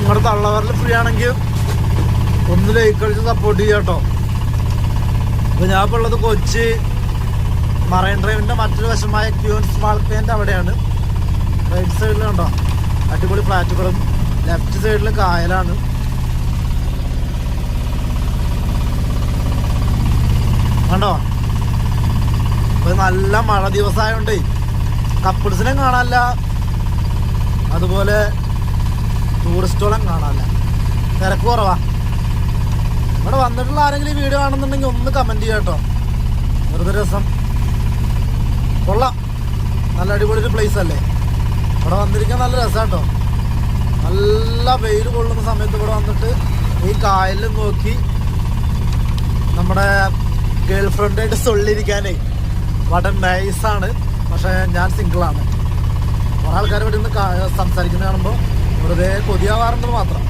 നിങ്ങളുടെ തള്ളവരിൽ ഫ്രീ ആണെങ്കിൽ ഒന്ന് ലൈക്ക് അടിച്ച് സപ്പോർട്ട് ചെയ്യാം കേട്ടോ. അപ്പോൾ ഞാൻ ഇപ്പോൾ ഉള്ളത് കൊച്ചി മറൈൻ ഡ്രൈവിൻ്റെ മറ്റൊരു വശമായ ക്യൂൻ സ്മാൾ പെയിൻ്റ് അവിടെയാണ്. റൈറ്റ് സൈഡിൽ കണ്ടോ അടിപൊളി ഫ്ലാറ്റുകളും, ലെഫ്റ്റ് സൈഡിൽ കായലാണ്. കണ്ടോ ഇപ്പോൾ നല്ല മഴ ദിവസമായതുകൊണ്ട് കപ്പിൾസിനെ കാണാനില്ല, അതുപോലെ ടൂറിസ്റ്റുകളും കാണാനില്ല, തിരക്ക് കുറവാ. ഇവിടെ വന്നിട്ടുള്ള ആരെങ്കിലും ഈ വീഡിയോ കാണുന്നുണ്ടെങ്കിൽ ഒന്ന് കമൻറ്റ് ചെയ്യാം കേട്ടോ. വെറുതെ രസം, കൊള്ളാം, നല്ല അടിപൊളി ഒരു പ്ലേസ് അല്ലേ. ഇവിടെ വന്നിരിക്കാൻ നല്ല രസം കേട്ടോ. നല്ല വെയിൽ കൊള്ളുന്ന സമയത്ത് ഇവിടെ വന്നിട്ട് ഈ കായലിൽ നോക്കി നമ്മുടെ ഗേൾ ഫ്രണ്ടായിട്ട് സൊള്ളിരിക്കാനേ വളരെ നൈസാണ്. പക്ഷേ ഞാൻ സിംഗിളാണ്. കുറേ ആൾക്കാർ ഇവിടെ നിന്ന് സംസാരിക്കുന്നത് കാണുമ്പോൾ വെറുതെ കൊതിയാവാറുണ്ടെന്ന് മാത്രം.